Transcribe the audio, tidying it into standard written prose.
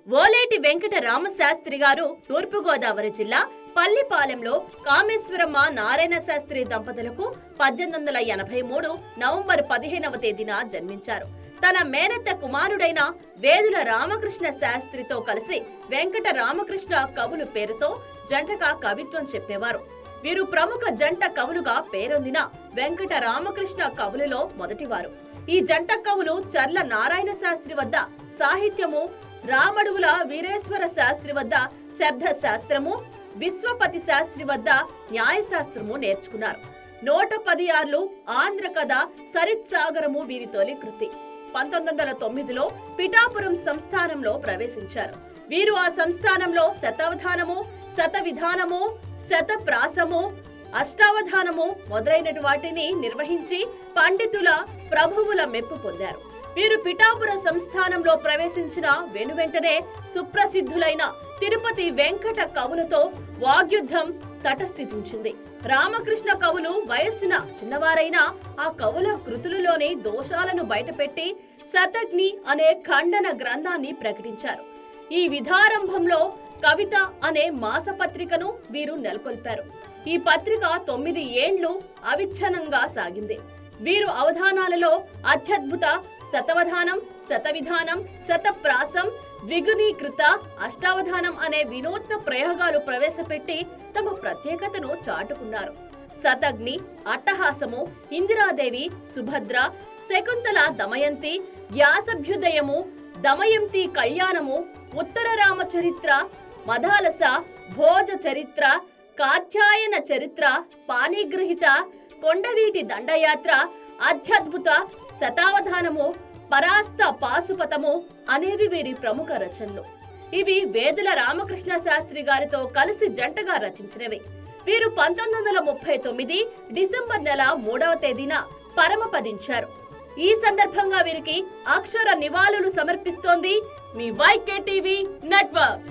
ఓలేటి వెంకట రామశాస్త్రి గారు తూర్పుగోదావరి జిల్లా పల్లిపాలెంలో కామేశ్వరమ్మ నారాయణ శాస్త్రి దంపతులకు 1883 నవంబర్ 15వ తేదీన జన్మించారు. తన మేనత్త కుమారుడైన వేదుల రామకృష్ణ శాస్త్రితో కలిసి వెంకట రామకృష్ణ కవులు పేరుతో జంటగా కవిత్వం చెప్పేవారు. వీరు ప్రముఖ జంట కవులుగా పేరొందిన వెంకట రామకృష్ణ కవులలో మొదటివారు. ఈ జంట కవులు చర్ల నారాయణ శాస్త్రి వద్ద సాహిత్యము, రామడుగుల వీరేశ్వర శాస్త్రి వద్ద శబ్ద శాస్త్రము, విశ్వపతి శాస్త్రి వద్ద న్యాయశాస్త్రము నేర్చుకున్నారు. 110 ఆర్లు ఆంధ్ర కథ సరిత్సాగరము వీరి తొలి కృతి. 1909లో పిఠాపురం సంస్థానంలో ప్రవేశించారు. వీరు ఆ సంస్థానంలో శతావధానము, శతవిధానము, శతప్రాసము, అష్టావధానము మొదలైన వాటిని నిర్వహించి పండితుల ప్రభువుల మెప్పు పొందారు. వీరు పిఠాపుర సంస్థానంలో ప్రవేశించిన వెనువెంటనే సుప్రసిద్ధులైన తిరుపతి వెంకట కవులతో వాగ్యుద్ధం తటస్థితించింది. రామకృష్ణ కవులు వయస్సున చిన్నవారైనా ఆ కవుల కృతులలోని దోషాలను బయటపెట్టి శతగ్ని అనే ఖండన గ్రంథాన్ని ప్రకటించారు. ఈ విధారంభంలో కవిత అనే మాసపత్రికను వీరు నెలకొల్పారు. ఈ పత్రిక 9 ఏండ్లు అవిచ్ఛిన్నంగా సాగింది. వీరు అవధానాలలో అత్యద్భుత శతవధానం, శతవిధానం, శతప్రాసం, ద్విగుణీకృత అష్టావధానం అనే వినూత్న ప్రయోగాలు ప్రవేశపెట్టి తమ ప్రత్యేకతను చాటుకున్నారు. శతగ్ని, అట్టహాసము, ఇందిరాదేవి, సుభద్ర, శకుంతల దమయంతి, వ్యాసభ్యుదయము, దమయంతి కళ్యాణము, ఉత్తర రామచరిత్ర, మదాలస, భోజ చరిత్ర, కాత్యాయన చరిత్ర, పాణిగ్రహిత, కొండవీటి దండయాత్ర, అత్యద్భుత శతావధానము, పరాస్త పాశుపతము అనేవి వీరి ప్రముఖ రచనలు. ఇవి వేదుల రామకృష్ణ శాస్త్రి గారితో కలిసి జంటగా రచించినవి. వీరు 1939 డిసెంబర్ నెల 3వ తేదీన పరమపదించారు. ఈ సందర్భంగా వీరికి అక్షర నివాళులు సమర్పిస్తోంది మీ YK టీవీ నెట్వర్క్.